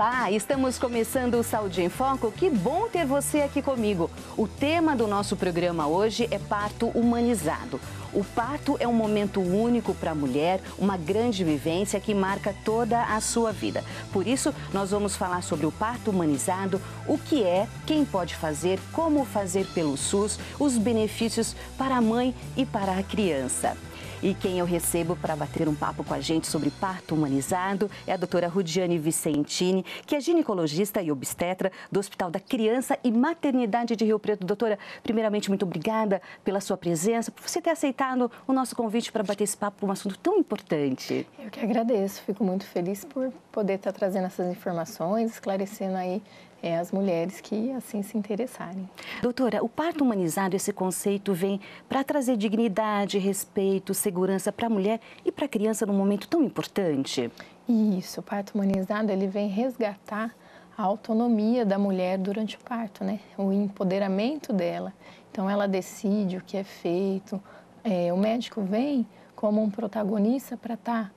Olá, estamos começando o Saúde em Foco. Que bom ter você aqui comigo. O tema do nosso programa hoje é parto humanizado. O parto é um momento único para a mulher, uma grande vivência que marca toda a sua vida. Por isso, nós vamos falar sobre o parto humanizado, o que é, quem pode fazer, como fazer pelo SUS, os benefícios para a mãe e para a criança. E quem eu recebo para bater um papo com a gente sobre parto humanizado é a doutora Rudiane Vicentini, que é ginecologista e obstetra do Hospital da Criança e Maternidade de Rio Preto. Doutora, primeiramente, muito obrigada pela sua presença, por você ter aceitado o nosso convite para bater esse papo por um assunto tão importante. Eu que agradeço, fico muito feliz por poder estar trazendo essas informações, esclarecendo aí as mulheres que assim se interessarem. Doutora, o parto humanizado, esse conceito vem para trazer dignidade, respeito, segurança para a mulher e para a criança num momento tão importante. Isso, o parto humanizado ele vem resgatar a autonomia da mulher durante o parto, né? O empoderamento dela. Então ela decide o que é feito. O médico vem como um protagonista para estar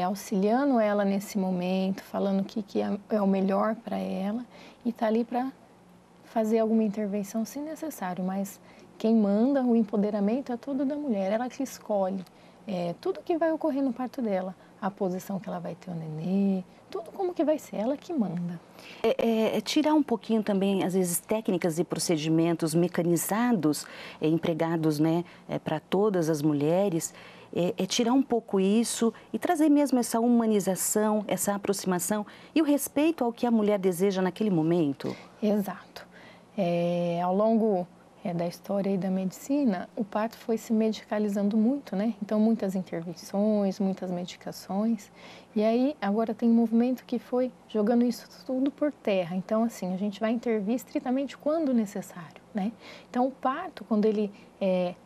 auxiliando ela nesse momento, falando o que é o melhor para ela e está ali para fazer alguma intervenção se necessário, mas quem manda o empoderamento é todo da mulher, ela que escolhe tudo que vai ocorrer no parto dela, a posição que ela vai ter o nenê, tudo como que vai ser, ela que manda. Tirar um pouquinho também, às vezes, técnicas e procedimentos mecanizados, empregados, né, para todas as mulheres, tirar um pouco isso e trazer mesmo essa humanização, essa aproximação e o respeito ao que a mulher deseja naquele momento. Exato. Ao longo da história e da medicina, o parto foi se medicalizando muito, né? Então, muitas intervenções, muitas medicações. E aí, agora tem um movimento que foi jogando isso tudo por terra. Então, assim, a gente vai intervir estritamente quando necessário, né? Então, o parto, quando ele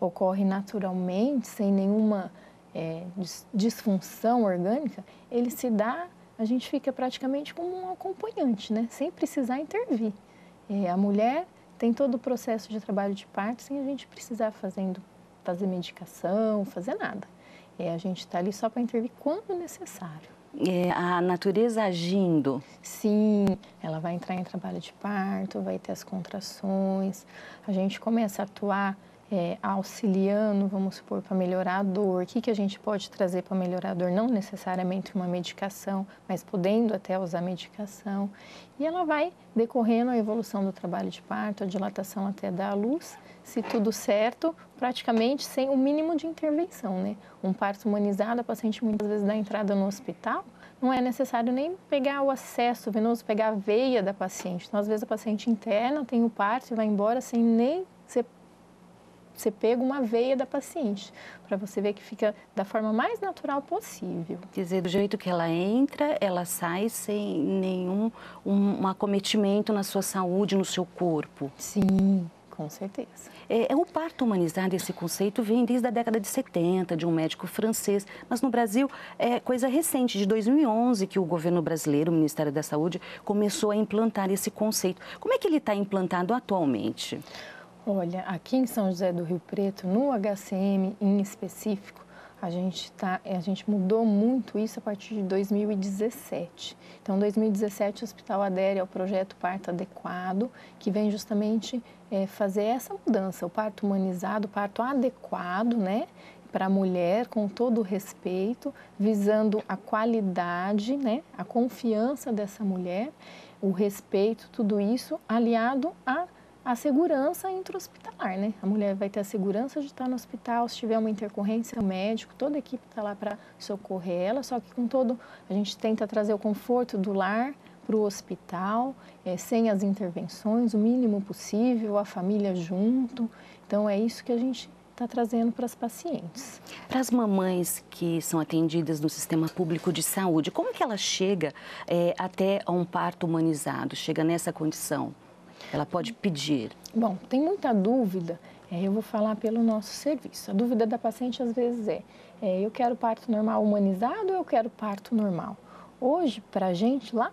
ocorre naturalmente, sem nenhuma disfunção orgânica, ele se dá, a gente fica praticamente como um acompanhante, né? Sem precisar intervir. A mulher tem todo o processo de trabalho de parto sem a gente precisar fazer medicação, fazer nada. A gente está ali só para intervir quando necessário. A natureza agindo. Sim, ela vai entrar em trabalho de parto, vai ter as contrações, a gente começa a atuar auxiliando, vamos supor, para melhorar a dor. O que a gente pode trazer para melhorar a dor? Não necessariamente uma medicação, mas podendo até usar medicação. E ela vai decorrendo a evolução do trabalho de parto, a dilatação até dar à luz, se tudo certo, praticamente sem o mínimo de intervenção, né? Um parto humanizado, a paciente muitas vezes dá entrada no hospital, não é necessário nem pegar o acesso venoso, pegar a veia da paciente. Então, às vezes, a paciente interna tem o parto e vai embora sem nem você pega uma veia da paciente, para você ver que fica da forma mais natural possível. Quer dizer, do jeito que ela entra, ela sai sem nenhum acometimento na sua saúde, no seu corpo. Sim, com certeza. O parto humanizado, esse conceito, vem desde a década de 70, de um médico francês, mas no Brasil é coisa recente, de 2011, que o governo brasileiro, o Ministério da Saúde, começou a implantar esse conceito. Como é que ele está implantado atualmente? Olha, aqui em São José do Rio Preto, no HCM em específico, a gente mudou muito isso a partir de 2017. Então, em 2017, o hospital adere ao projeto Parto Adequado, que vem justamente fazer essa mudança, o parto humanizado, o parto adequado, né, para a mulher, com todo o respeito, visando a qualidade, né, a confiança dessa mulher, o respeito, tudo isso aliado a segurança intra-hospitalar, né? A mulher vai ter a segurança de estar no hospital, se tiver uma intercorrência, o médico, toda a equipe está lá para socorrer ela, só que a gente tenta trazer o conforto do lar para o hospital, sem as intervenções, o mínimo possível, a família junto. Então, é isso que a gente está trazendo para as pacientes. Para as mamães que são atendidas no sistema público de saúde, como que ela chega até a um parto humanizado, chega nessa condição? Ela pode pedir? Bom, tem muita dúvida, eu vou falar pelo nosso serviço. A dúvida da paciente às vezes eu quero parto normal humanizado ou eu quero parto normal? Hoje, para a gente, lá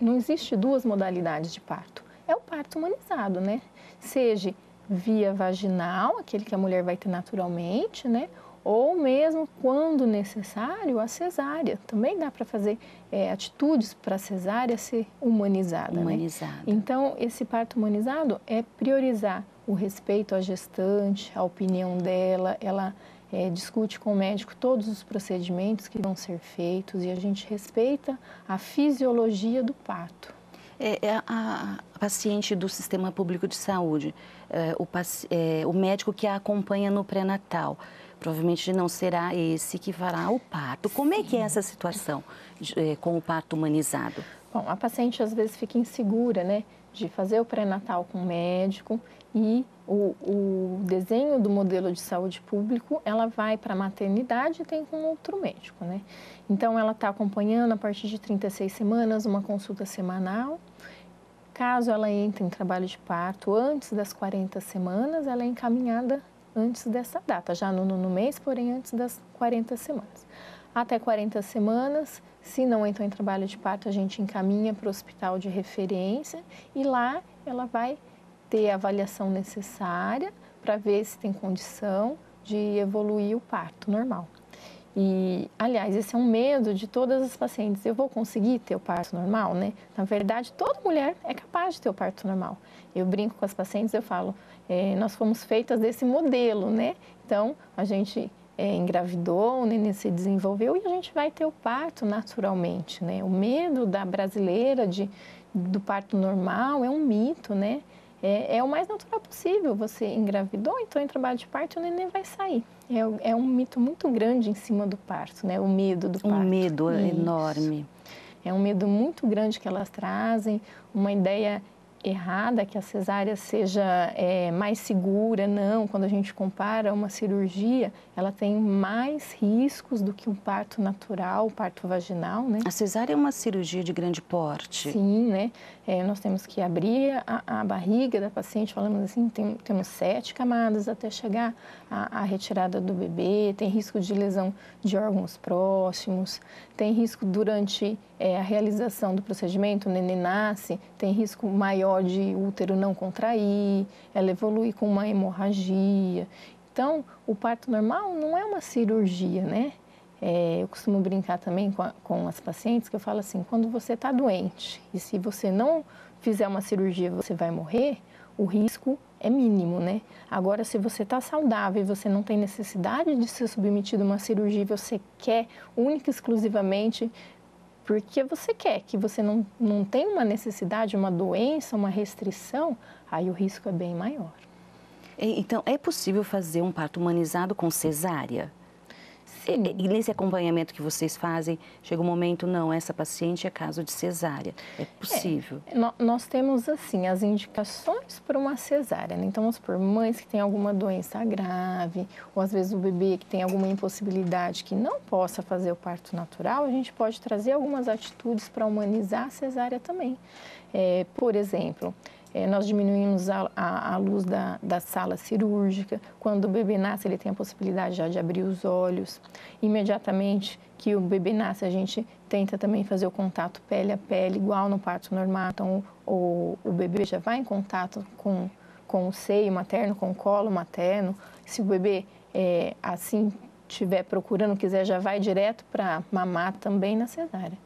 não existe duas modalidades de parto. É o parto humanizado, né? Seja via vaginal, aquele que a mulher vai ter naturalmente, né? ou mesmo, quando necessário, a cesárea. Também dá para fazer atitudes para a cesárea ser humanizada. Humanizada. Né? Então, esse parto humanizado é priorizar o respeito à gestante, a opinião dela, ela discute com o médico todos os procedimentos que vão ser feitos e a gente respeita a fisiologia do parto. A paciente do Sistema Público de Saúde, o médico que a acompanha no pré-natal, provavelmente não será esse que fará o parto. Como é que é essa situação com o parto humanizado? Bom, a paciente às vezes fica insegura, né, de fazer o pré-natal com o médico e o desenho do modelo de saúde público, ela vai para a maternidade e tem com outro médico, né? Então, ela está acompanhando a partir de 36 semanas, uma consulta semanal. Caso ela entre em trabalho de parto antes das 40 semanas, ela é encaminhada antes dessa data, já no nono mês, porém antes das 40 semanas. Até 40 semanas, se não entrou em trabalho de parto, a gente encaminha para o hospital de referência e lá ela vai ter a avaliação necessária para ver se tem condição de evoluir o parto normal. E, aliás, esse é um medo de todas as pacientes. Eu vou conseguir ter o parto normal, né? Na verdade, toda mulher é capaz de ter o parto normal. Eu brinco com as pacientes, eu falo, nós fomos feitas desse modelo, né? Então, a gente engravidou, o neném se desenvolveu e a gente vai ter o parto naturalmente, né? O medo da brasileira do parto normal é um mito, né? É o mais natural possível. Você engravidou, entrou em trabalho de parto e o neném vai sair. É um mito muito grande em cima do parto, né? O medo do parto. Um medo enorme. É um medo muito grande que elas trazem, uma ideia errada que a cesárea seja mais segura. Não, quando a gente compara uma cirurgia, ela tem mais riscos do que um parto natural, o parto vaginal, né? A cesárea é uma cirurgia de grande porte. Sim, né? Nós temos que abrir a barriga da paciente, falamos assim, temos 7 camadas até chegar à retirada do bebê, tem risco de lesão de órgãos próximos, tem risco durante a realização do procedimento, o neném nasce, tem risco maior de útero não contrair, ela evolui com uma hemorragia. Então, o parto normal não é uma cirurgia, né? Eu costumo brincar também com as pacientes, que eu falo assim, quando você está doente e se você não fizer uma cirurgia você vai morrer, o risco é mínimo, né? Agora, se você está saudável e você não tem necessidade de ser submetido a uma cirurgia, você quer única e exclusivamente porque você quer, que você não tem uma necessidade, uma doença, uma restrição, aí o risco é bem maior. Então, é possível fazer um parto humanizado com cesárea? E nesse acompanhamento que vocês fazem, chega um momento, não, essa paciente é caso de cesárea. É possível? Nós temos, assim, as indicações para uma cesárea, né? Então, vamos supor, mães que têm alguma doença grave, ou às vezes o bebê que tem alguma impossibilidade que não possa fazer o parto natural, a gente pode trazer algumas atitudes para humanizar a cesárea também. Por exemplo, nós diminuímos a luz da sala cirúrgica. Quando o bebê nasce, ele tem a possibilidade já de abrir os olhos. Imediatamente que o bebê nasce, a gente tenta também fazer o contato pele a pele, igual no parto normal. Então, o bebê já vai em contato com o seio materno, com o colo materno. Se o bebê, assim, estiver procurando, quiser, já vai direto para mamar também na cesárea.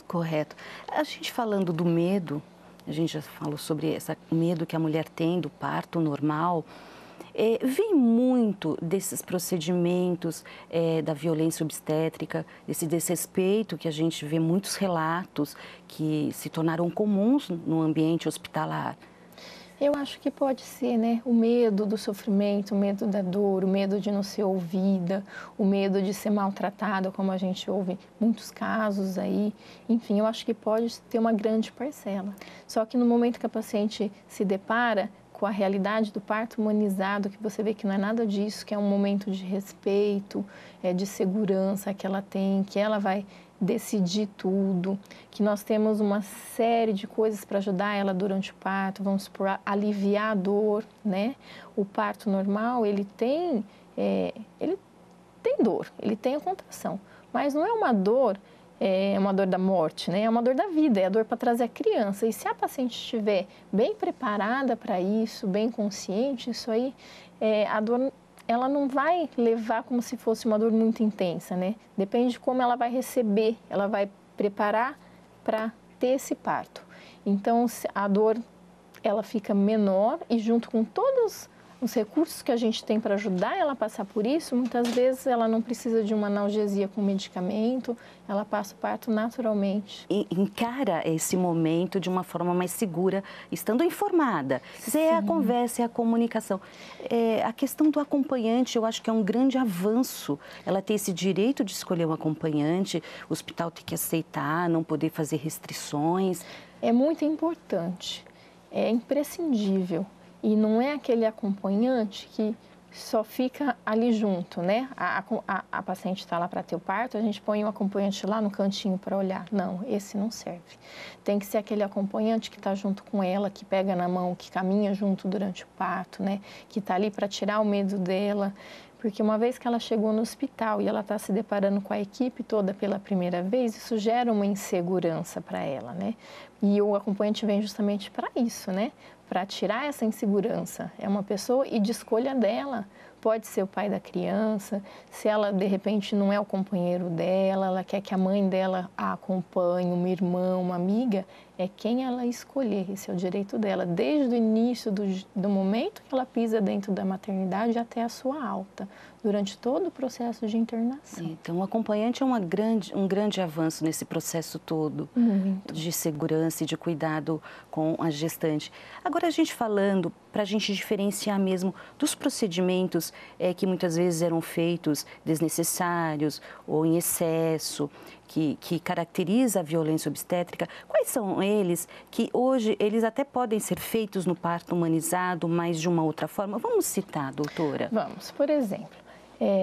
Correto. A gente falando do medo, a gente já falou sobre esse medo que a mulher tem do parto normal. Vem muito desses procedimentos da violência obstétrica, desse desrespeito que a gente vê muitos relatos que se tornaram comuns no ambiente hospitalar. Eu acho que pode ser, né? O medo do sofrimento, o medo da dor, o medo de não ser ouvida, o medo de ser maltratada, como a gente ouve muitos casos aí. Enfim, eu acho que pode ter uma grande parcela. Só que no momento que a paciente se depara com a realidade do parto humanizado, que você vê que não é nada disso, que é um momento de respeito, de segurança que ela tem, que ela vai decidir tudo, que nós temos uma série de coisas para ajudar ela durante o parto, vamos supor, aliviar a dor, né? O parto normal, ele tem dor, ele tem a contração, mas não é uma dor da morte, né? É uma dor da vida, é a dor para trazer a criança. E se a paciente estiver bem preparada para isso, bem consciente, isso aí, a dor ela não vai levar como se fosse uma dor muito intensa, né? Depende de como ela vai receber, ela vai preparar para ter esse parto. Então, a dor, ela fica menor e junto com todos os recursos que a gente tem para ajudar ela a passar por isso, muitas vezes ela não precisa de uma analgesia com medicamento, ela passa o parto naturalmente. E encara esse momento de uma forma mais segura, estando informada. Se é a conversa, é a comunicação. A questão do acompanhante, eu acho que é um grande avanço. Ela ter esse direito de escolher um acompanhante, o hospital tem que aceitar, não poder fazer restrições. É muito importante, é imprescindível. E não é aquele acompanhante que só fica ali junto, né? A paciente está lá para ter o parto, a gente põe um acompanhante lá no cantinho para olhar. Não, esse não serve. Tem que ser aquele acompanhante que está junto com ela, que pega na mão, que caminha junto durante o parto, né? Que está ali para tirar o medo dela. Porque uma vez que ela chegou no hospital e ela está se deparando com a equipe toda pela primeira vez, isso gera uma insegurança para ela, né? E o acompanhante vem justamente para isso, né? Para tirar essa insegurança. É uma pessoa e de escolha dela. Pode ser o pai da criança, se ela de repente não é o companheiro dela, ela quer que a mãe dela a acompanhe, uma irmã, uma amiga, é quem ela escolher, esse é o direito dela, desde o início do momento que ela pisa dentro da maternidade até a sua alta, durante todo o processo de internação. Então, o acompanhante é um grande avanço nesse processo todo de segurança e de cuidado com a gestante. Agora, a gente falando, para a gente diferenciar mesmo dos procedimentos que muitas vezes eram feitos desnecessários ou em excesso, que caracteriza a violência obstétrica, quais são eles que hoje eles até podem ser feitos no parto humanizado, mas de uma outra forma? Vamos citar, doutora? Vamos, por exemplo,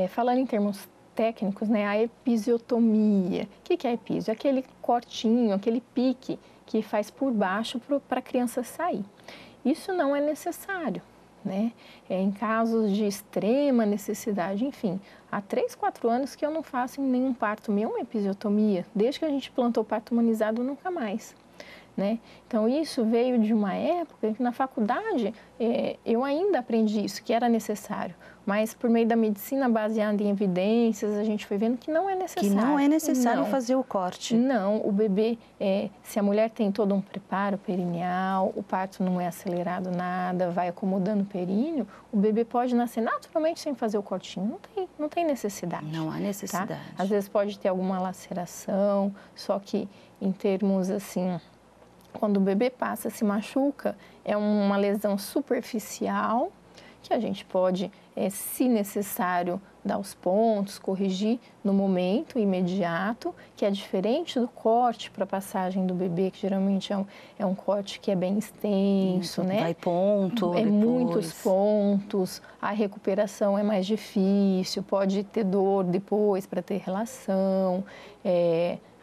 falando em termos técnicos, né, a episiotomia. O que é episio? É aquele cortinho, aquele pique que faz por baixo para a criança sair. Isso não é necessário, né? Em casos de extrema necessidade, enfim, há 3, 4 anos que eu não faço em nenhum parto meu uma episiotomia. Desde que a gente plantou parto humanizado, nunca mais. Né? Então, isso veio de uma época que na faculdade eu ainda aprendi isso, que era necessário. Mas por meio da medicina baseada em evidências, a gente foi vendo que não é necessário. Que não é necessário fazer o corte. Não, o bebê, se a mulher tem todo um preparo perineal, o parto não é acelerado nada, vai acomodando o períneo, o bebê pode nascer naturalmente sem fazer o cortinho. Não tem necessidade. Não há necessidade. Tá? Às vezes pode ter alguma laceração, só que em termos assim... Quando o bebê passa, se machuca, é uma lesão superficial que a gente pode, se necessário, dar os pontos, corrigir no momento imediato, que é diferente do corte para a passagem do bebê, que geralmente é um corte que é bem extenso, né? Vai ponto depois. Muitos pontos, a recuperação é mais difícil, pode ter dor depois para ter relação,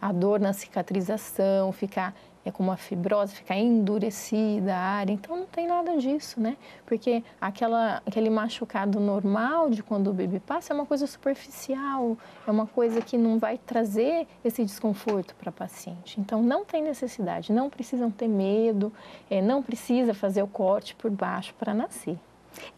a dor na cicatrização, ficar... como a fibrose, ficar endurecida a área, então não tem nada disso, né? Porque aquele machucado normal de quando o bebê passa é uma coisa superficial, é uma coisa que não vai trazer esse desconforto para a paciente. Então não tem necessidade, não precisam ter medo, não precisa fazer o corte por baixo para nascer.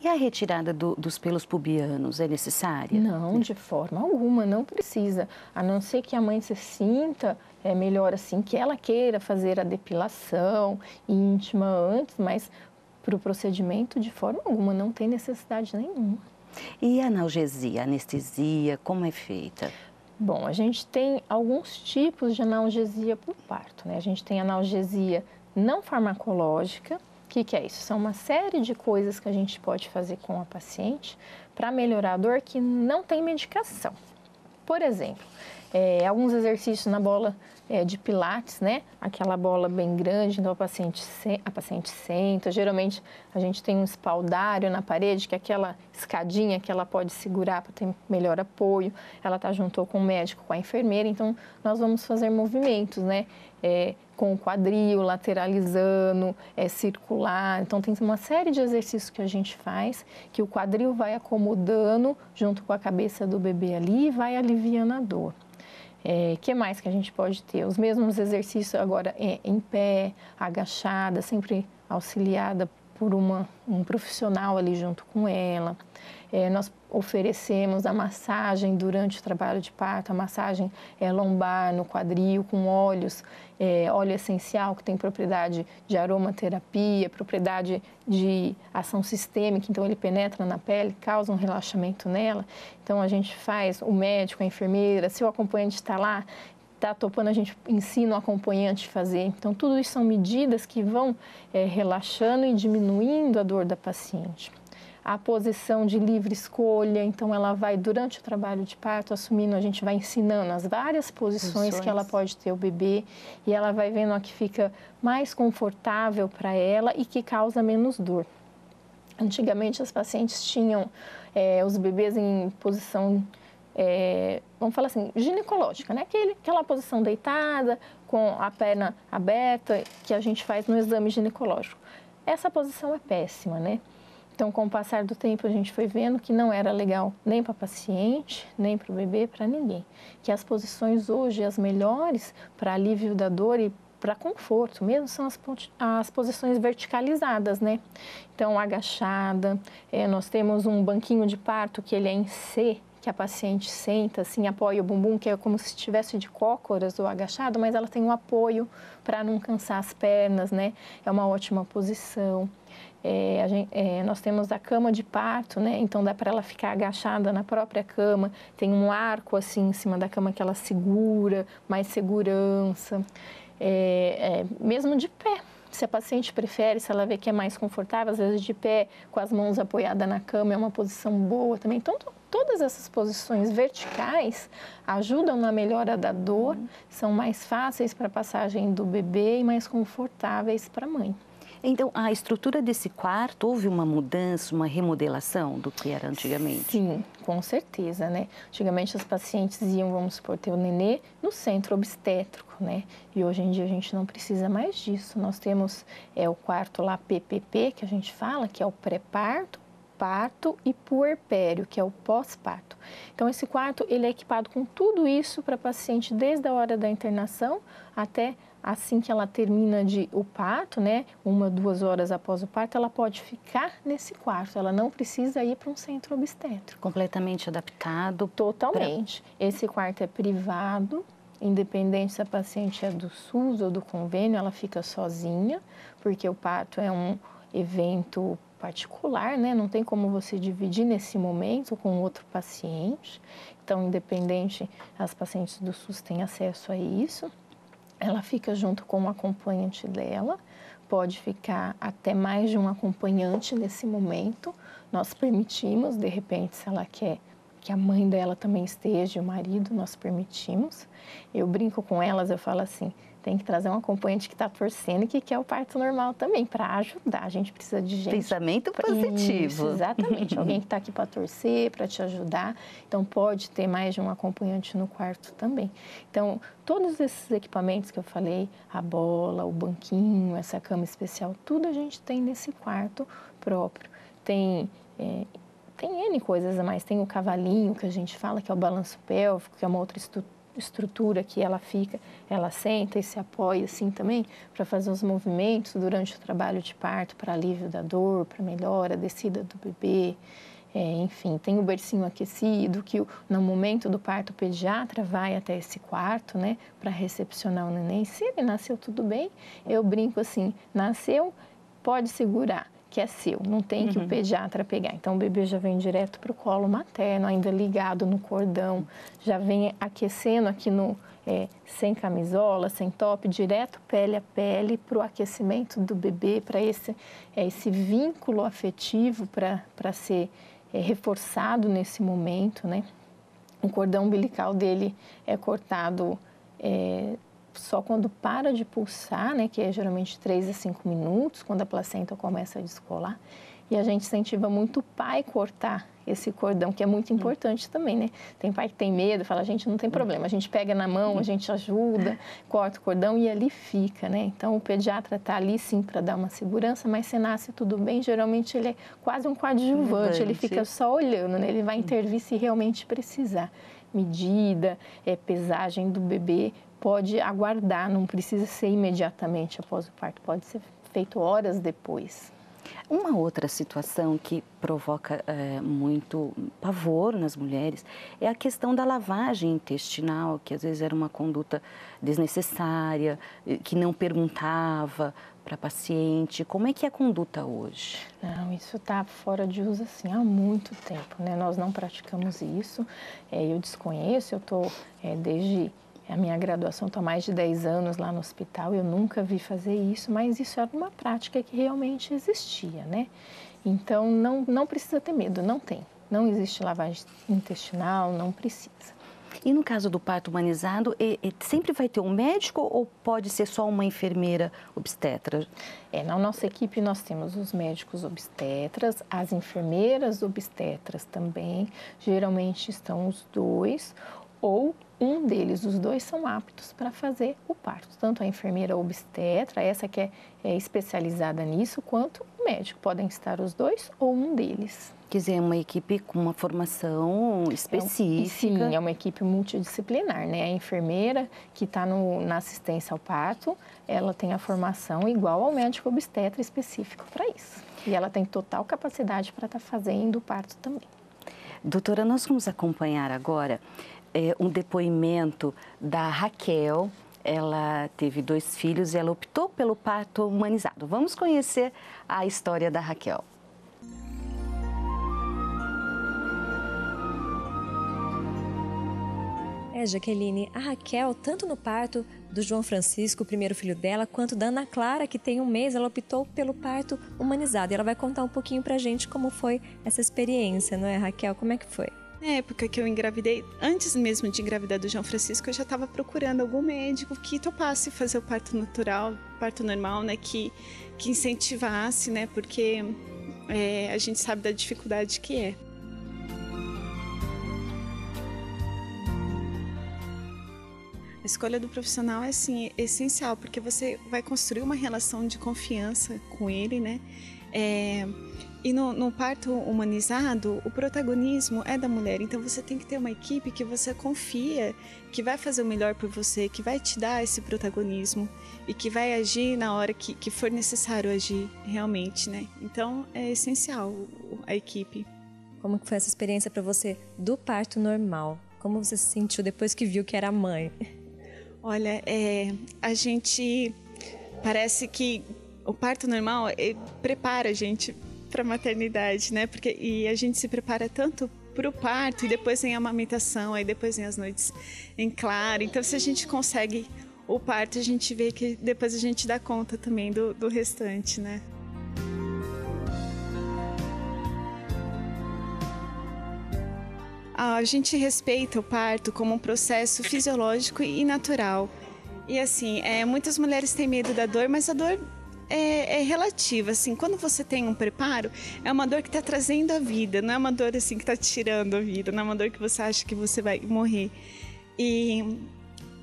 E a retirada dos pelos pubianos é necessária? Não, de forma alguma, não precisa. A não ser que a mãe se sinta melhor assim, que ela queira fazer a depilação íntima antes, mas para o procedimento, de forma alguma, não tem necessidade nenhuma. E a analgesia, a anestesia, como é feita? Bom, a gente tem alguns tipos de analgesia por parto, né? A gente tem analgesia não farmacológica. O que é isso? São uma série de coisas que a gente pode fazer com a paciente para melhorar a dor que não tem medicação. Por exemplo, alguns exercícios na bola de pilates, né? Aquela bola bem grande, então a paciente senta. Geralmente a gente tem um espaldário na parede, que é aquela escadinha que ela pode segurar para ter melhor apoio. Ela está junto com o médico, com a enfermeira, então nós vamos fazer movimentos, né? Com o quadril, lateralizando, circular. Então, tem uma série de exercícios que a gente faz, que o quadril vai acomodando junto com a cabeça do bebê ali e vai aliviando a dor. Que mais que a gente pode ter? Os mesmos exercícios agora em pé, agachada, sempre auxiliada por um profissional ali junto com ela. Nós oferecemos a massagem durante o trabalho de parto, a massagem lombar no quadril com óleos, óleo essencial que tem propriedade de aromaterapia, propriedade de ação sistêmica, então ele penetra na pele, causa um relaxamento nela. Então a gente faz, o médico, a enfermeira, se o acompanhante está lá, está topando, a gente ensina o acompanhante a fazer. Então tudo isso são medidas que vão relaxando e diminuindo a dor da paciente. A posição de livre escolha, então ela vai, durante o trabalho de parto, assumindo, a gente vai ensinando as várias posições que ela pode ter o bebê e ela vai vendo a que fica mais confortável para ela e que causa menos dor. Antigamente as pacientes tinham os bebês em posição, vamos falar assim, ginecológica, né? Aquela posição deitada, com a perna aberta, que a gente faz no exame ginecológico. Essa posição é péssima, né? Então, com o passar do tempo, a gente foi vendo que não era legal nem para a paciente, nem para o bebê, para ninguém. Que as posições hoje, as melhores para alívio da dor e para conforto mesmo, são as posições verticalizadas, né? Então, agachada, nós temos um banquinho de parto que ele é em C, que a paciente senta, assim, apoia o bumbum, que é como se estivesse de cócoras ou agachado, mas ela tem um apoio para não cansar as pernas, né? É uma ótima posição. Nós temos a cama de parto, né? Então dá para ela ficar agachada na própria cama, tem um arco assim em cima da cama que ela segura, mais segurança, mesmo de pé. Se a paciente prefere, se ela vê que é mais confortável, às vezes de pé, com as mãos apoiadas na cama, é uma posição boa também. Então, todas essas posições verticais ajudam na melhora da dor, são mais fáceis para a passagem do bebê e mais confortáveis para a mãe. Então, a estrutura desse quarto, houve uma mudança, uma remodelação do que era antigamente? Sim, com certeza, né? Antigamente as pacientes iam, vamos supor, ter o nenê no centro obstétrico, né? E hoje em dia a gente não precisa mais disso. Nós temos o quarto lá PPP, que a gente fala, que é o pré-parto, parto e puerpério, que é o pós-parto. Então, esse quarto, ele é equipado com tudo isso para a paciente desde a hora da internação até assim que ela termina o parto, né, 1 ou 2 horas após o parto, ela pode ficar nesse quarto, ela não precisa ir para um centro obstétrico. Completamente adaptado? Totalmente. Esse quarto é privado, independente se a paciente é do SUS ou do convênio, ela fica sozinha, porque o parto é um evento particular, né? Não tem como você dividir nesse momento com outro paciente. Então, independente, as pacientes do SUS têm acesso a isso. Ela fica junto com o acompanhante dela, pode ficar até mais de um acompanhante nesse momento. Nós permitimos, de repente, se ela quer que a mãe dela também esteja, o marido, nós permitimos. Eu brinco com elas, eu falo assim, tem que trazer um acompanhante que está torcendo e que quer o parto normal também, para ajudar. A gente precisa de gente... Pensamento positivo. Isso, exatamente. Alguém que está aqui para torcer, para te ajudar. Então, pode ter mais de um acompanhante no quarto também. Então, todos esses equipamentos que eu falei, a bola, o banquinho, essa cama especial, tudo a gente tem nesse quarto próprio. Tem N coisas a mais. Tem o cavalinho, que a gente fala, que é o balanço pélvico, que é uma outra estrutura que ela fica, ela senta e se apoia assim também para fazer os movimentos durante o trabalho de parto, para alívio da dor, para melhora, descida do bebê, enfim, tem o bercinho aquecido que no momento do parto o pediatra vai até esse quarto, né, para recepcionar o neném. Se ele nasceu tudo bem, eu brinco assim, nasceu, pode segurar, que é seu, não tem que o pediatra pegar. Então, o bebê já vem direto para o colo materno, ainda ligado no cordão, já vem aquecendo aqui sem camisola, sem top, direto pele a pele para o aquecimento do bebê, para esse vínculo afetivo para ser reforçado nesse momento, né? O cordão umbilical dele é cortado só quando para de pulsar, né, que é geralmente 3 a 5 minutos, quando a placenta começa a descolar. E a gente incentiva muito o pai cortar esse cordão, que é muito importante também, né? Tem pai que tem medo, fala, gente, não tem problema, a gente pega na mão, a gente ajuda, corta o cordão e ali fica, né? Então, o pediatra está ali, sim, para dar uma segurança, mas se nasce tudo bem, geralmente ele é quase um coadjuvante, ele fica só olhando, né? Ele vai intervir se realmente precisar. Medida, pesagem do bebê, pode aguardar, não precisa ser imediatamente após o parto, pode ser feito horas depois. Uma outra situação que provoca muito pavor nas mulheres é a questão da lavagem intestinal, que às vezes era uma conduta desnecessária, que não perguntava para a paciente. Como é que é a conduta hoje? Não, isso está fora de uso assim, há muito tempo, né? Nós não praticamos isso, eu desconheço, eu estou desde a minha graduação, estou há mais de 10 anos lá no hospital, eu nunca vi fazer isso, mas isso era uma prática que realmente existia, né? Então, não precisa ter medo, não tem. Não existe lavagem intestinal, não precisa. E no caso do parto humanizado, sempre vai ter um médico ou pode ser só uma enfermeira obstetra? Na nossa equipe nós temos os médicos obstetras, as enfermeiras obstetras também, geralmente estão os dois ou um deles, os dois são aptos para fazer o parto, tanto a enfermeira obstetra, essa que é especializada nisso, quanto o médico, podem estar os dois ou um deles. Quer dizer, é uma equipe com uma formação específica. Sim, é uma equipe multidisciplinar, né? A enfermeira que está na assistência ao parto, ela tem a formação igual ao médico obstetra específico para isso. E ela tem total capacidade para estar fazendo o parto também. Doutora, nós vamos acompanhar agora um depoimento da Raquel. Ela teve 2 filhos e ela optou pelo parto humanizado. Vamos conhecer a história da Raquel. Jaqueline, a Raquel, tanto no parto do João Francisco, o primeiro filho dela, quanto da Ana Clara, que tem 1 mês, ela optou pelo parto humanizado. E ela vai contar um pouquinho pra gente como foi essa experiência, não é, Raquel? Como é que foi? Na época que eu engravidei, antes mesmo de engravidar do João Francisco, eu já estava procurando algum médico que topasse fazer o parto natural, parto normal, né, que incentivasse, né, porque a gente sabe da dificuldade que é. A escolha do profissional é, assim, essencial, porque você vai construir uma relação de confiança com ele, né? E no parto humanizado, o protagonismo é da mulher, então você tem que ter uma equipe que você confia, que vai fazer o melhor por você, que vai te dar esse protagonismo e que vai agir na hora que for necessário agir realmente, né? Então é essencial a equipe. Como que foi essa experiência para você do parto normal? Como você se sentiu depois que viu que era mãe? Olha, a gente parece que o parto normal prepara a gente para a maternidade, né? E a gente se prepara tanto para o parto e depois vem a amamentação, aí depois vem as noites em claro. Então, se a gente consegue o parto, a gente vê que depois a gente dá conta também do restante, né? A gente respeita o parto como um processo fisiológico e natural. E assim, muitas mulheres têm medo da dor, mas a dor é relativa. Assim, quando você tem um preparo, é uma dor que está trazendo a vida, não é uma dor assim que está tirando a vida, não é uma dor que você acha que você vai morrer. E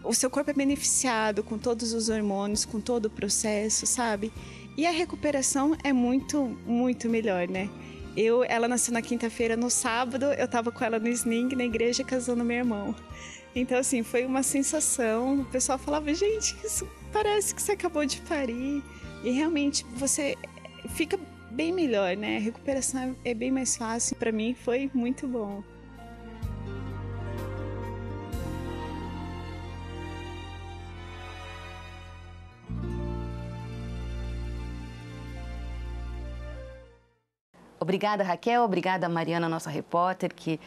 o seu corpo é beneficiado com todos os hormônios, com todo o processo, sabe? E a recuperação é muito, muito melhor, né? Ela nasceu na quinta-feira, no sábado eu estava com ela no sling na igreja casando meu irmão. Então assim, foi uma sensação, o pessoal falava, gente, isso parece que você acabou de parir. E realmente você fica bem melhor, né? A recuperação é bem mais fácil, para mim foi muito bom. Obrigada, Raquel. Obrigada, Mariana, nossa repórter, que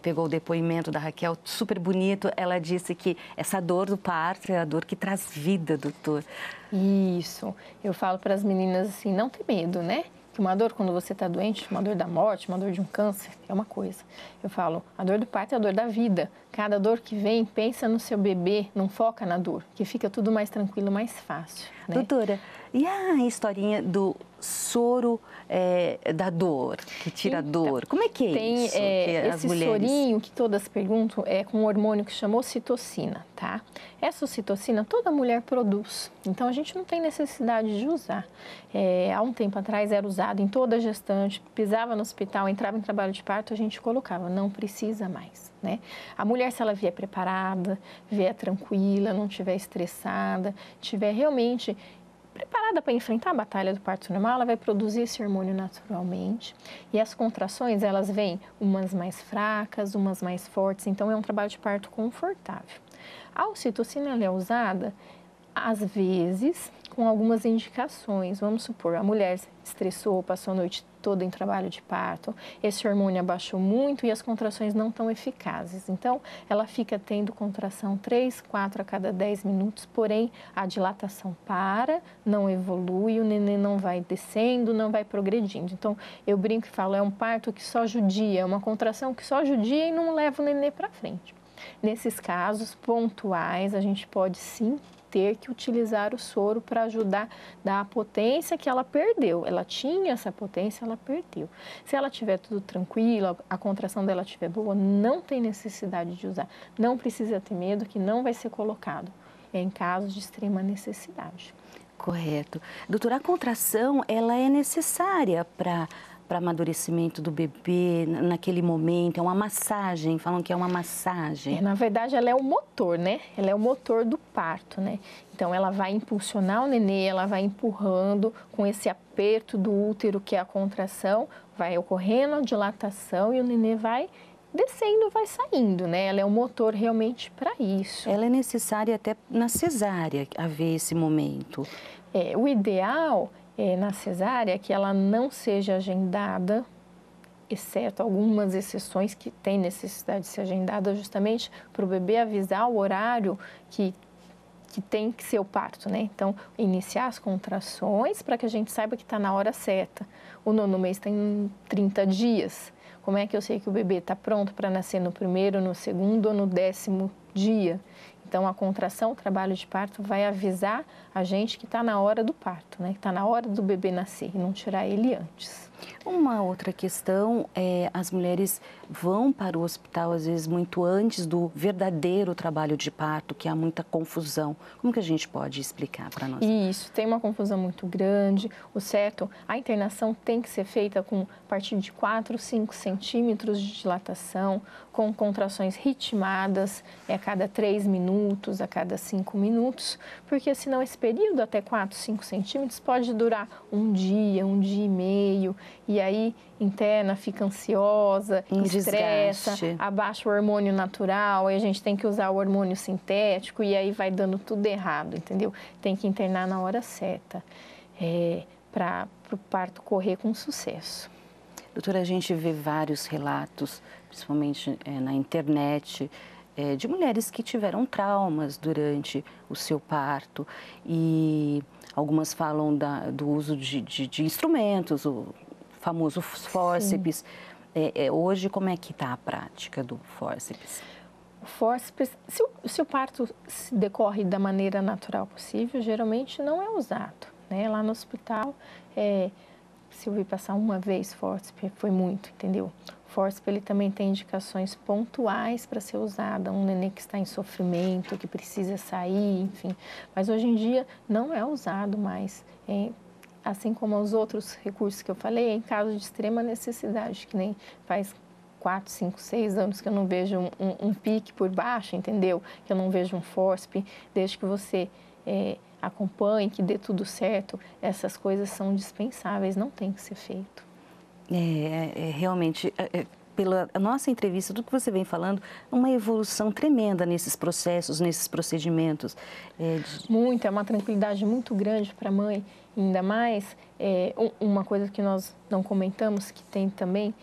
pegou o depoimento da Raquel, super bonito. Ela disse que essa dor do parto é a dor que traz vida, doutor. Isso. Eu falo para as meninas assim, não ter medo, né? Que uma dor, quando você está doente, uma dor da morte, uma dor de um câncer, é uma coisa. Eu falo, a dor do parto é a dor da vida. Cada dor que vem, pensa no seu bebê, não foca na dor, que fica tudo mais tranquilo, mais fácil. Né? Doutora, e a historinha do soro da dor, que tira a dor? Como é que é tem, isso? Que as esse mulheres... sorinho que todas perguntam é com um hormônio que chamou ocitocina, tá? Essa ocitocina toda mulher produz, então a gente não tem necessidade de usar. Há um tempo atrás era usado em toda gestante, pisava no hospital, entrava em trabalho de parto, a gente colocava, não precisa mais, né? A mulher, se ela vier preparada, vier tranquila, não estiver estressada, tiver realmente preparada para enfrentar a batalha do parto normal, ela vai produzir esse hormônio naturalmente. E as contrações, elas vêm umas mais fracas, umas mais fortes, então é um trabalho de parto confortável. A ocitocina ela é usada, às vezes, com algumas indicações. Vamos supor, a mulher estressou, passou a noite toda em trabalho de parto, esse hormônio abaixou muito e as contrações não estão eficazes. Então, ela fica tendo contração 3, 4 a cada 10 minutos, porém, a dilatação para, não evolui, o neném não vai descendo, não vai progredindo. Então, eu brinco e falo, é um parto que só judia, é uma contração que só judia e não leva o neném para frente. Nesses casos pontuais, a gente pode sim ter que utilizar o soro para ajudar a dar a potência que ela perdeu. Ela tinha essa potência, ela perdeu. Se ela tiver tudo tranquilo, a contração dela estiver boa, não tem necessidade de usar. Não precisa ter medo que não vai ser colocado. É em casos de extrema necessidade. Correto. Doutora, a contração, ela é necessária para amadurecimento do bebê naquele momento? É uma massagem, falam que é uma massagem. Na verdade, ela é o motor, né? Ela é o motor do parto, né? Então, ela vai impulsionar o nenê, ela vai empurrando com esse aperto do útero, que é a contração, vai ocorrendo a dilatação e o nenê vai descendo, vai saindo, né? Ela é o motor realmente para isso. Ela é necessária até na cesárea, haver esse momento. O ideal na cesárea que ela não seja agendada, exceto algumas exceções que tem necessidade de ser agendada justamente para o bebê avisar o horário que tem que ser o parto, né? Então, iniciar as contrações para que a gente saiba que está na hora certa. O 9º mês tem 30 dias. Como é que eu sei que o bebê está pronto para nascer no 1º, no 2º ou no 10º dia? Então, a contração, o trabalho de parto, vai avisar a gente que está na hora do parto, né? Que está na hora do bebê nascer e não tirar ele antes. Uma outra questão é as mulheres vão para o hospital, às vezes, muito antes do verdadeiro trabalho de parto, que há muita confusão. Como que a gente pode explicar para nós? Isso, tem uma confusão muito grande. O certo, a internação tem que ser feita com a partir de 4, 5 centímetros de dilatação, com contrações ritmadas a cada 3 minutos, a cada 5 minutos, porque senão esse período até 4, 5 centímetros pode durar um dia e meio, e aí interna, fica ansiosa, estressa, abaixa o hormônio natural, aí a gente tem que usar o hormônio sintético e aí vai dando tudo errado, entendeu? Tem que internar na hora certa para o parto correr com sucesso. Doutora, a gente vê vários relatos, principalmente na internet, de mulheres que tiveram traumas durante o seu parto e algumas falam do uso de instrumentos, o famoso fórceps. Hoje, como é que está a prática do fórceps? O fórceps, se o parto decorre da maneira natural possível, geralmente não é usado, né? Lá no hospital, se eu vi passar uma vez fórceps, foi muito, entendeu? O fórceps, ele também tem indicações pontuais para ser usado, um neném que está em sofrimento, que precisa sair, enfim. Mas hoje em dia não é usado mais. Assim como os outros recursos que eu falei, em caso de extrema necessidade, que nem faz 4, 5, 6 anos que eu não vejo um pique por baixo, entendeu? Que eu não vejo um fórceps, desde que você acompanhe, que dê tudo certo, essas coisas são dispensáveis, não tem que ser feito. Realmente, pela nossa entrevista, tudo que você vem falando, uma evolução tremenda nesses processos, nesses procedimentos. Muito, é uma tranquilidade muito grande para a mãe, ainda mais uma coisa que nós não comentamos, que tem também,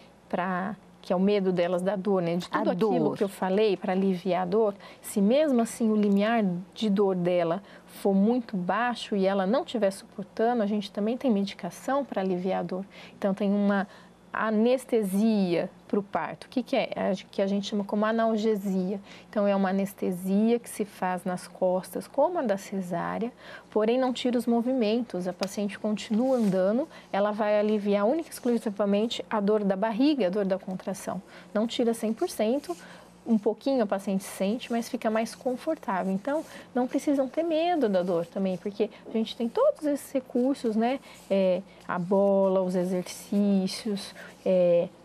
que é o medo delas da dor, né? De tudo aquilo que eu falei para aliviar a dor, se mesmo assim o limiar de dor dela for muito baixo e ela não estiver suportando, a gente também tem medicação para aliviar a dor. Então, tem uma anestesia para o parto. O que é? Que a gente chama como analgesia. Então, é uma anestesia que se faz nas costas, como a da cesárea, porém não tira os movimentos. A paciente continua andando, ela vai aliviar única e exclusivamente a dor da barriga, a dor da contração. Não tira 100%, um pouquinho a paciente sente, mas fica mais confortável. Então, não precisam ter medo da dor também, porque a gente tem todos esses recursos, né? A bola, os exercícios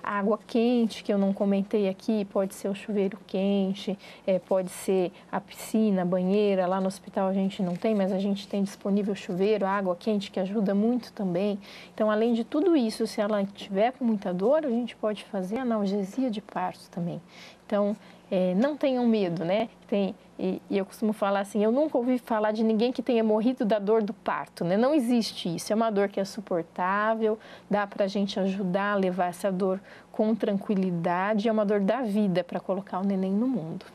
água quente, que eu não comentei aqui, pode ser o chuveiro quente, pode ser a piscina, a banheira. Lá no hospital a gente não tem, mas a gente tem disponível chuveiro, água quente, que ajuda muito também. Então, além de tudo isso, se ela tiver com muita dor, a gente pode fazer analgesia de parto também. Então, não tenham medo, né? E eu costumo falar assim, eu nunca ouvi falar de ninguém que tenha morrido da dor do parto, né? Não existe isso, é uma dor que é suportável, dá para a gente ajudar a levar essa dor com tranquilidade, é uma dor da vida para colocar o neném no mundo.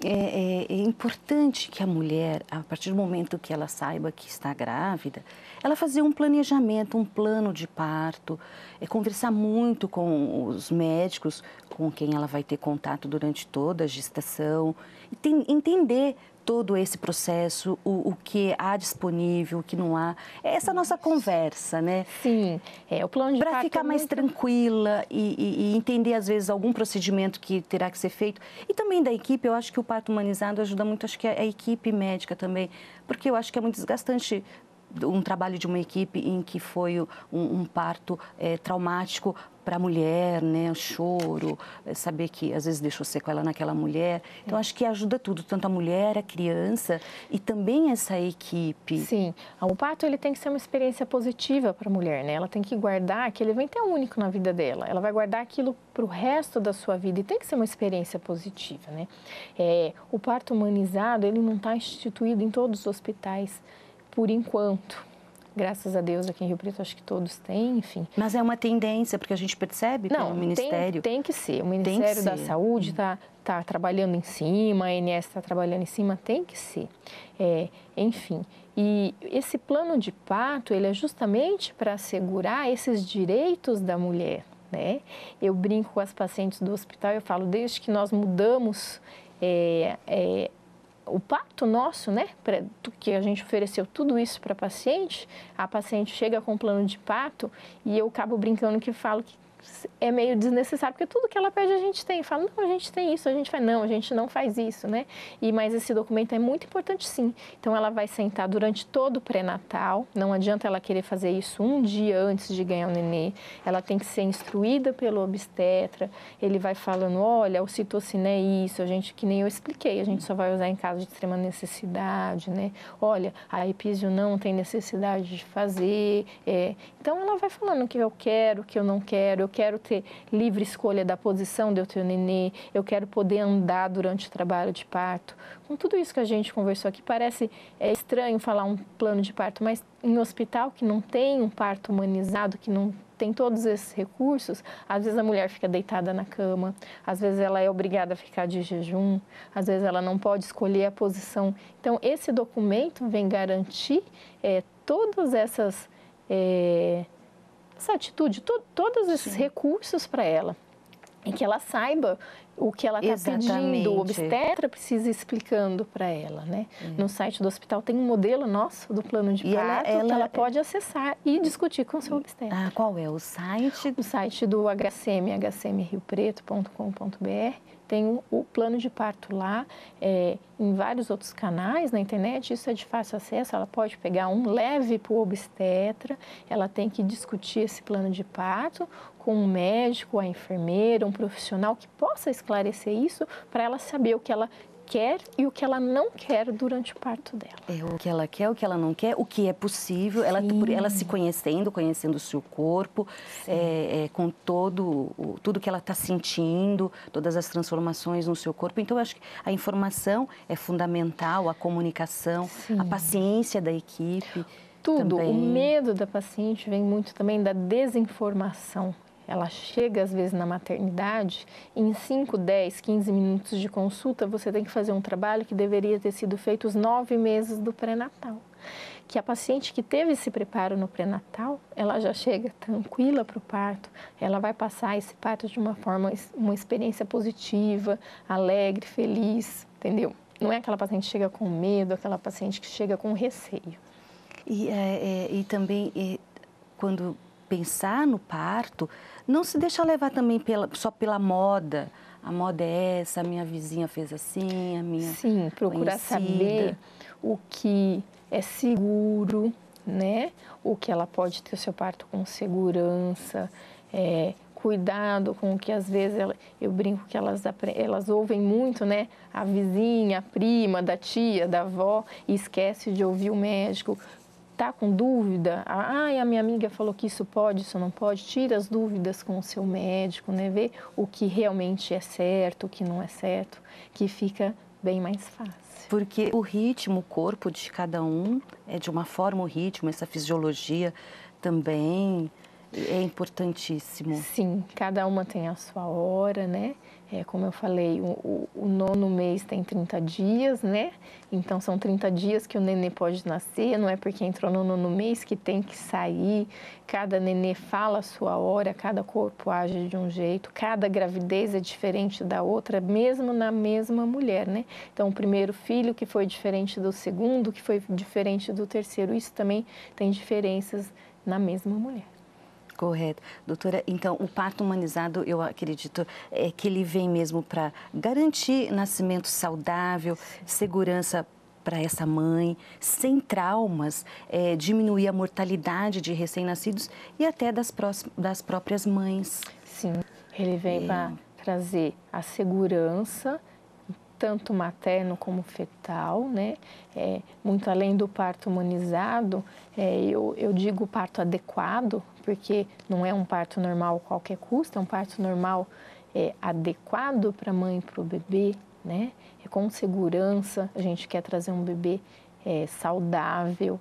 É importante que a mulher, a partir do momento que ela saiba que está grávida, ela fazer um planejamento, um plano de parto, conversar muito com os médicos com quem ela vai ter contato durante toda a gestação, e entender todo esse processo, o que há disponível, o que não há. É essa nossa conversa, né? Sim, o plano de parto para ficar mais tranquila e entender, às vezes, algum procedimento que terá que ser feito. E também da equipe, eu acho que o parto humanizado ajuda muito, acho que a equipe médica também, porque eu acho que é muito desgastante um trabalho de uma equipe em que foi um parto traumático para a mulher, né? O choro, saber que às vezes deixou sequela naquela mulher. Então, acho que ajuda tudo, tanto a mulher, a criança e também essa equipe. Sim, o parto ele tem que ser uma experiência positiva para a mulher, né? Ela tem que guardar aquele evento é único na vida dela. Ela vai guardar aquilo para o resto da sua vida e tem que ser uma experiência positiva, né? O parto humanizado, ele não está instituído em todos os hospitais por enquanto. Graças a Deus, aqui em Rio Preto, acho que todos têm, enfim. Mas é uma tendência, porque a gente percebe pelo Ministério. Tem que ser. O Ministério da Saúde está trabalhando em cima, a ANS está trabalhando em cima, tem que ser. Enfim, e esse plano de parto, ele é justamente para assegurar esses direitos da mulher, né? Eu brinco com as pacientes do hospital, eu falo, desde que nós mudamos o parto nosso, né, que a gente ofereceu tudo isso para a paciente chega com um plano de parto e eu acabo brincando que falo que é meio desnecessário, porque tudo que ela pede a gente tem. Fala, não, a gente tem isso, a gente faz, não, a gente não faz isso, né? Mas esse documento é muito importante, sim. Então, ela vai sentar durante todo o pré-natal, não adianta ela querer fazer isso um dia antes de ganhar o nenê, ela tem que ser instruída pelo obstetra, ele vai falando, olha, a ocitocina é isso, que nem eu expliquei, a gente só vai usar em caso de extrema necessidade, né? Olha, a epísio não tem necessidade de fazer. Então, ela vai falando o que eu quero, o que eu não quero, eu quero ter livre escolha da posição de eu ter o nenê, eu quero poder andar durante o trabalho de parto. Com tudo isso que a gente conversou aqui, parece estranho falar um plano de parto, mas em hospital que não tem um parto humanizado, que não tem todos esses recursos, às vezes a mulher fica deitada na cama, às vezes ela é obrigada a ficar de jejum, às vezes ela não pode escolher a posição. Então, esse documento vem garantir todas essa atitude, todos esses recursos para ela, em que ela saiba o que ela está pedindo, o obstetra precisa ir explicando para ela, né? No site do hospital tem um modelo nosso do plano de parto que ela pode acessar e discutir com o seu obstetra. Qual é o site? O site do HCM, hcmriopreto.com.br. Tem o plano de parto lá, em vários outros canais na internet, isso é de fácil acesso, ela pode pegar leve para o obstetra, ela tem que discutir esse plano de parto com um médico, a enfermeira, um profissional que possa esclarecer isso para ela saber o que ela quer e o que ela não quer durante o parto dela. O que ela quer, o que ela não quer, o que é possível, ela se conhecendo o seu corpo, com tudo que ela está sentindo, todas as transformações no seu corpo. Então, eu acho que a informação é fundamental, a comunicação, a paciência da equipe. Tudo, também. O medo da paciente vem muito também da desinformação. Ela chega, às vezes, na maternidade, em 5, 10, 15 minutos de consulta, você tem que fazer um trabalho que deveria ter sido feito os 9 meses do pré-natal. Que a paciente que teve esse preparo no pré-natal, ela já chega tranquila para o parto, ela vai passar esse parto de uma experiência positiva, alegre, feliz, entendeu? Não é aquela paciente que chega com medo, aquela paciente que chega com receio. E também, quando pensar no parto, não se deixa levar também só pela moda. A moda é essa, a minha vizinha fez assim, a minha Sim, procurar saber o que é seguro, né? O que ela pode ter o seu parto com segurança, cuidado com o que às vezes eu brinco que elas ouvem muito, né? A vizinha, a prima, da tia, da avó, e esquece de ouvir o médico. Tá com dúvida? A minha amiga falou que isso pode, isso não pode. Tira as dúvidas com o seu médico, né? Vê o que realmente é certo, o que não é certo, que fica bem mais fácil. Porque o ritmo, o corpo de cada um é de uma forma, o ritmo, essa fisiologia também é importantíssimo. Sim, cada uma tem a sua hora, né? Como eu falei, o 9º mês tem 30 dias, né? Então, são 30 dias que o nenê pode nascer, não é porque entrou no 9º mês que tem que sair. Cada nenê fala a sua hora, cada corpo age de um jeito, cada gravidez é diferente da outra, mesmo na mesma mulher, né? Então, o primeiro filho que foi diferente do segundo, que foi diferente do terceiro, isso também tem diferenças na mesma mulher. Correto. Doutora, então, o parto humanizado, eu acredito, que ele vem mesmo para garantir nascimento saudável, segurança para essa mãe, sem traumas, diminuir a mortalidade de recém-nascidos e até das próprias mães. Sim, ele vem para trazer a segurança, tanto materno como fetal, né? Muito além do parto humanizado, eu digo parto adequado, porque não é um parto normal a qualquer custo, é um parto normal adequado para a mãe e para o bebê, né? Com segurança, a gente quer trazer um bebê saudável,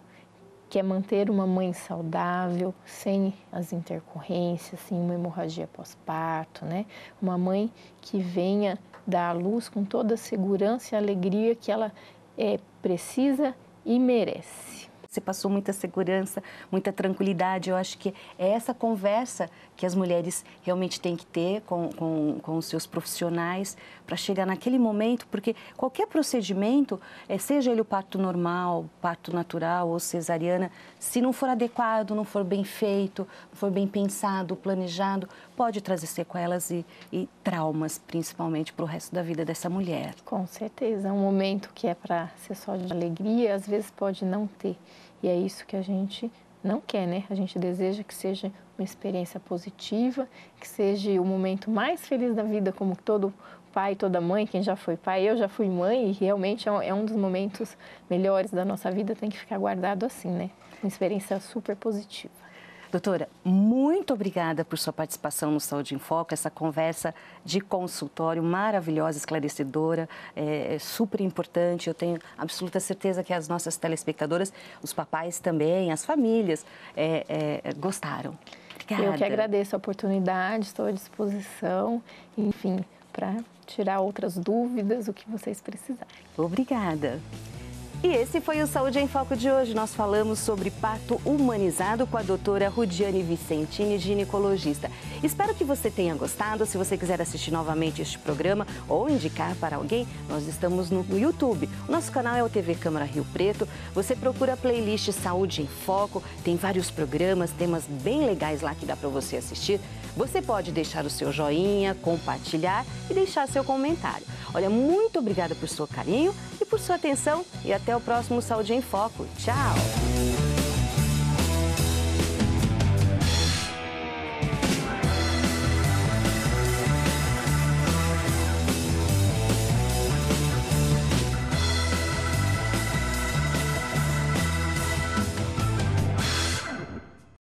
quer manter uma mãe saudável, sem as intercorrências, sem uma hemorragia pós-parto, né? Uma mãe que venha dar à luz com toda a segurança e alegria que ela precisa e merece. Você passou muita segurança, muita tranquilidade. Eu acho que é essa conversa que as mulheres realmente têm que ter com os seus profissionais para chegar naquele momento, porque qualquer procedimento, seja ele o parto normal, parto natural ou cesariana, se não for adequado, não for bem feito, não for bem pensado, planejado, pode trazer sequelas e traumas, principalmente para o resto da vida dessa mulher. Com certeza, um momento que é para ser só de alegria, às vezes pode não ter. E é isso que a gente não quer, né? A gente deseja que seja uma experiência positiva, que seja o momento mais feliz da vida, como todo pai, toda mãe, quem já foi pai, eu já fui mãe, e realmente é um dos momentos melhores da nossa vida, tem que ficar guardado assim, né? Uma experiência super positiva. Doutora, muito obrigada por sua participação no Saúde em Foco, essa conversa de consultório maravilhosa, esclarecedora, super importante. Eu tenho absoluta certeza que as nossas telespectadoras, os papais também, as famílias, gostaram. Obrigada. Eu que agradeço a oportunidade, estou à disposição, enfim, para tirar outras dúvidas, o que vocês precisarem. Obrigada. E esse foi o Saúde em Foco de hoje. Nós falamos sobre parto humanizado com a doutora Rudiane Vicentini, ginecologista. Espero que você tenha gostado. Se você quiser assistir novamente este programa ou indicar para alguém, nós estamos no YouTube. O nosso canal é o TV Câmara Rio Preto. Você procura a playlist Saúde em Foco. Tem vários programas, temas bem legais lá que dá para você assistir. Você pode deixar o seu joinha, compartilhar e deixar seu comentário. Olha, muito obrigada por seu carinho e por sua atenção e até o próximo Saúde em Foco. Tchau!